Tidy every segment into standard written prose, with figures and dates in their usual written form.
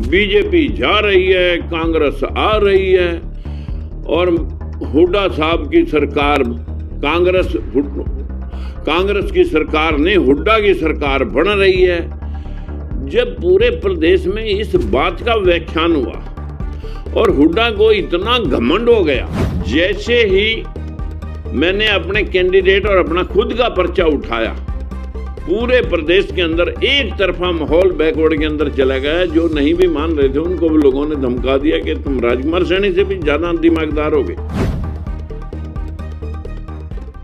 BJP जा रही है, कांग्रेस आ रही है और हुड्डा साहब की सरकार कांग्रेस की सरकार नहीं, हुड्डा की सरकार बन रही है। जब पूरे प्रदेश में इस बात का व्याख्यान हुआ और हुड्डा को इतना घमंड हो गया, जैसे ही मैंने अपने कैंडिडेट और अपना खुद का पर्चा उठाया, पूरे प्रदेश के अंदर एक तरफा माहौल बैकवर्ड के अंदर चला गया। जो नहीं भी मान रहे थे उनको भी लोगों ने धमका दिया कि तुम राजकुमार सैनी से भी ज्यादा दिमागदार होगे।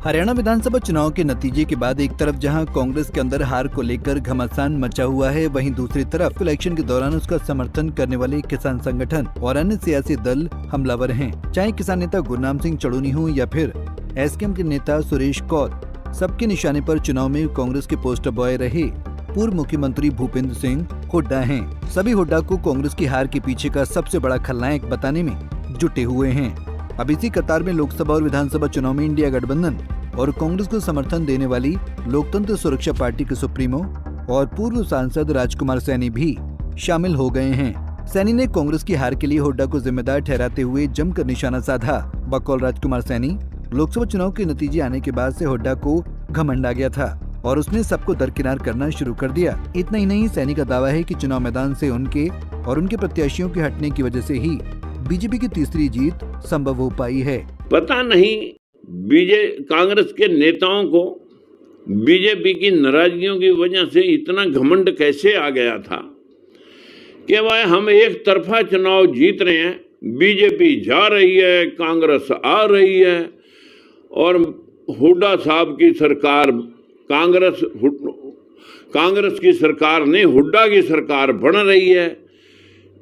हरियाणा विधानसभा चुनाव के नतीजे के बाद एक तरफ जहां कांग्रेस के अंदर हार को लेकर घमासान मचा हुआ है, वहीं दूसरी तरफ इलेक्शन के दौरान उसका समर्थन करने वाले किसान संगठन और अन्य सियासी दल हमलावर हैं। चाहे किसान नेता गुरनाम सिंह चड़ूनी हो या फिर एसकेएम के नेता सुरेश कौर, सबके निशाने पर चुनाव में कांग्रेस के पोस्टर बॉय रहे पूर्व मुख्यमंत्री भूपेंद्र सिंह हुड्डा हैं। सभी हुड्डा को कांग्रेस की हार के पीछे का सबसे बड़ा खलनायक बताने में जुटे हुए हैं। अब इसी कतार में लोकसभा और विधानसभा चुनाव में इंडिया गठबंधन और कांग्रेस को समर्थन देने वाली लोकतंत्र सुरक्षा पार्टी के सुप्रीमो और पूर्व सांसद राजकुमार सैनी भी शामिल हो गए हैं। सैनी ने कांग्रेस की हार के लिए हुड्डा को जिम्मेदार ठहराते हुए जमकर निशाना साधा। बकौल राजकुमार सैनी, लोकसभा चुनाव के नतीजे आने के बाद से हुड्डा को घमंड आ गया था और उसने सबको दरकिनार करना शुरू कर दिया। इतना ही नहीं, सैनी का दावा है कि चुनाव मैदान से उनके और उनके प्रत्याशियों के हटने की वजह से ही बीजेपी की तीसरी जीत संभव हो पाई है। पता नहीं कांग्रेस के नेताओं को बीजेपी की नाराजगियों की वजह से इतना घमंड कैसे आ गया था कि भाई हम एक तरफा चुनाव जीत रहे हैं, बीजेपी जा रही है, कांग्रेस आ रही है और हुड्डा साहब की सरकार कांग्रेस की सरकार नहीं, हुड्डा की सरकार बन रही है।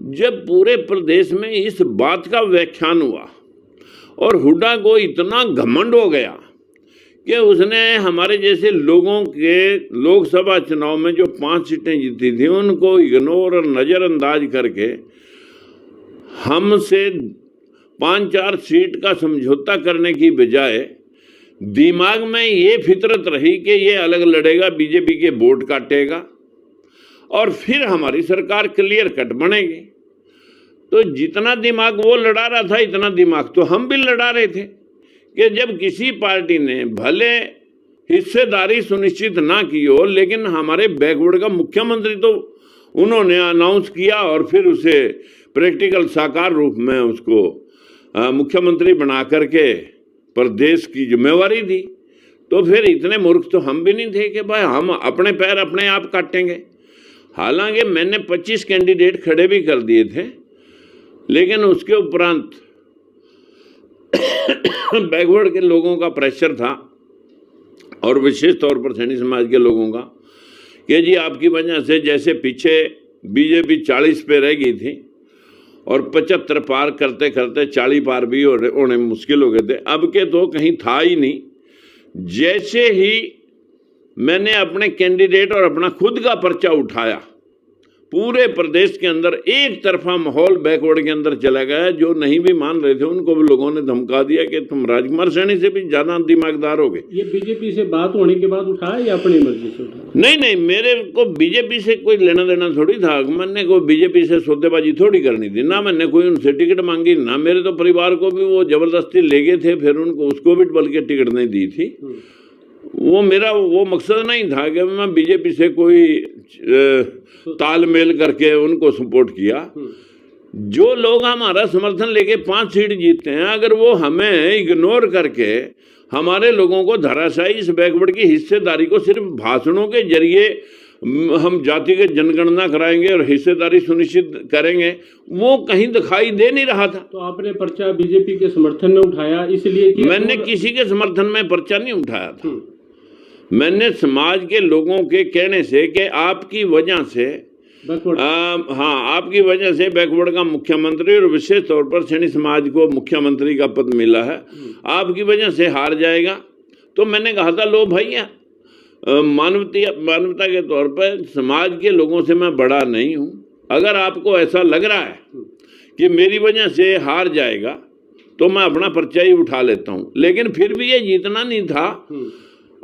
जब पूरे प्रदेश में इस बात का व्याख्यान हुआ और हुड्डा को इतना घमंड हो गया कि उसने हमारे जैसे लोगों के लोकसभा चुनाव में जो 5 सीटें जीती थी उनको इग्नोर और नज़रअंदाज करके हमसे 5-4 सीट का समझौता करने की बजाय दिमाग में ये फितरत रही कि ये अलग लड़ेगा, बीजेपी के वोट काटेगा और फिर हमारी सरकार क्लियर कट बनेगी। तो जितना दिमाग वो लड़ा रहा था, इतना दिमाग तो हम भी लड़ा रहे थे कि जब किसी पार्टी ने भले हिस्सेदारी सुनिश्चित ना की हो, लेकिन हमारे बैकवर्ड का मुख्यमंत्री तो उन्होंने अनाउंस किया और फिर उसे प्रैक्टिकल साकार रूप में उसको मुख्यमंत्री बना करके प्रदेश की जिम्मेवारी दी। तो फिर इतने मूर्ख तो हम भी नहीं थे कि भाई हम अपने पैर अपने आप काटेंगे। हालांकि मैंने 25 कैंडिडेट खड़े भी कर दिए थे, लेकिन उसके उपरांत बैकवर्ड के लोगों का प्रेशर था और विशेष तौर पर सैनी समाज के लोगों का कि जी आपकी वजह से, जैसे पीछे बीजेपी 40 पे रह गई थी और 75 पार करते करते 40 पार भी होने मुश्किल हो गए थे, अब के तो कहीं था ही नहीं। जैसे ही मैंने अपने कैंडिडेट और अपना खुद का पर्चा उठाया, पूरे प्रदेश के अंदर एक तरफा माहौल बैकवर्ड के अंदर चला गया। जो नहीं भी मान रहे थे उनको भी लोगों ने धमका दिया कि तुम राजकुमार सैनी से भी ज्यादा दिमागदार होगे। ये बीजेपी से बात होने के बाद उठाया या अपनी मर्जी से उठाया? नहीं, मेरे को बीजेपी से कोई लेना देना थोड़ी था। मैंने कोई बीजेपी से सौदेबाजी थोड़ी करनी थी, ना मैंने कोई उनसे टिकट मांगी, ना मेरे तो परिवार को भी वो जबरदस्ती ले गए थे, फिर उनको उसको भी बल्कि टिकट नहीं दी थी। वो मेरा वो मकसद नहीं था कि मैं बीजेपी से कोई तालमेल करके उनको सपोर्ट किया। जो लोग हमारा समर्थन लेके 5 सीट जीतते हैं, अगर वो हमें इग्नोर करके हमारे लोगों को धराशायी इस बैकवर्ड की हिस्सेदारी को सिर्फ भाषणों के जरिए हम जातिगत जनगणना कराएंगे और हिस्सेदारी सुनिश्चित करेंगे, वो कहीं दिखाई दे नहीं रहा था। तो आपने पर्चा बीजेपी के समर्थन में उठाया इसलिए कि मैंने किसी के समर्थन में पर्चा नहीं उठाया था। मैंने समाज के लोगों के कहने से कि आपकी वजह से आपकी वजह से बैकवर्ड का मुख्यमंत्री और विशेष तौर पर सैनी समाज को मुख्यमंत्री का पद मिला है, आपकी वजह से हार जाएगा। तो मैंने कहा था लो भैया, मानवता के तौर पर समाज के लोगों से मैं बड़ा नहीं हूँ। अगर आपको ऐसा लग रहा है कि मेरी वजह से हार जाएगा तो मैं अपना पर्चा ही उठा लेता हूँ, लेकिन फिर भी ये जीतना नहीं था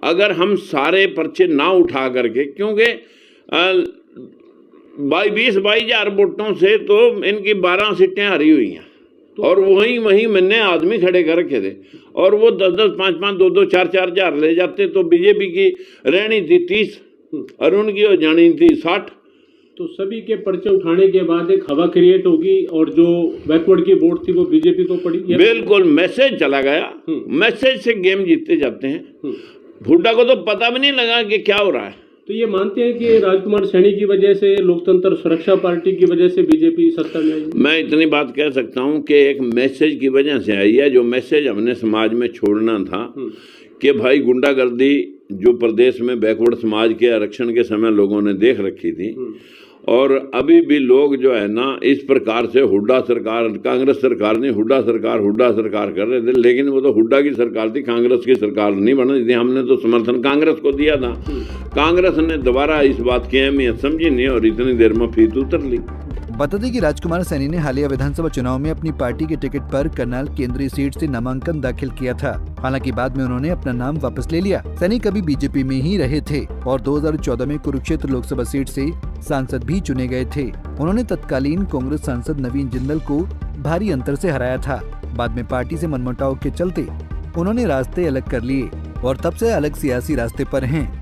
अगर हम सारे पर्चे ना उठा करके, क्योंकि 22 हजार वोटों से तो इनकी 12 सीटें हारी हुई हैं और वहीं मैंने आदमी खड़े कर रखे थे और वो 10-10, 5-5, 2-2, 4-4 हजार ले जाते तो बीजेपी की रहनी थी 30 और उनकी हो जानी थी 60। तो सभी के पर्चे उठाने के बाद एक हवा क्रिएट होगी और जो बैकवर्ड की वोट थी वो बीजेपी को पड़ी। बिल्कुल मैसेज चला गया, मैसेज से गेम जीतते जाते हैं। हुड्डा को तो पता भी नहीं लगा कि क्या हो रहा है। तो ये मानते हैं कि राजकुमार सैनी की वजह से, लोकतंत्र सुरक्षा पार्टी की वजह से बीजेपी सत्ता में आई? मैं इतनी बात कह सकता हूं कि एक मैसेज की वजह से आई है, जो मैसेज हमने समाज में छोड़ना था कि भाई गुंडागर्दी जो प्रदेश में बैकवर्ड समाज के आरक्षण के समय लोगों ने देख रखी थी और अभी भी लोग जो है ना इस प्रकार से हुड्डा सरकार, कांग्रेस सरकार ने हुड्डा सरकार कर रहे थे, लेकिन वो तो हुड्डा की सरकार थी, कांग्रेस की सरकार नहीं बनी थी। हमने तो समर्थन कांग्रेस को दिया था। कांग्रेस ने दोबारा इस बात की अहमियत समझी नहीं और इतनी देर में फीत उतर ली। बता दें कि राजकुमार सैनी ने हालिया विधानसभा चुनाव में अपनी पार्टी के टिकट पर करनाल केंद्रीय सीट से नामांकन दाखिल किया था। हालांकि बाद में उन्होंने अपना नाम वापस ले लिया। सैनी कभी बीजेपी में ही रहे थे और 2014 में कुरुक्षेत्र लोकसभा सीट से सांसद भी चुने गए थे। उन्होंने तत्कालीन कांग्रेस सांसद नवीन जिंदल को भारी अंतर से हराया था। बाद में पार्टी से मनमुटाव के चलते उन्होंने रास्ते अलग कर लिए और तब से अलग सियासी रास्ते पर हैं।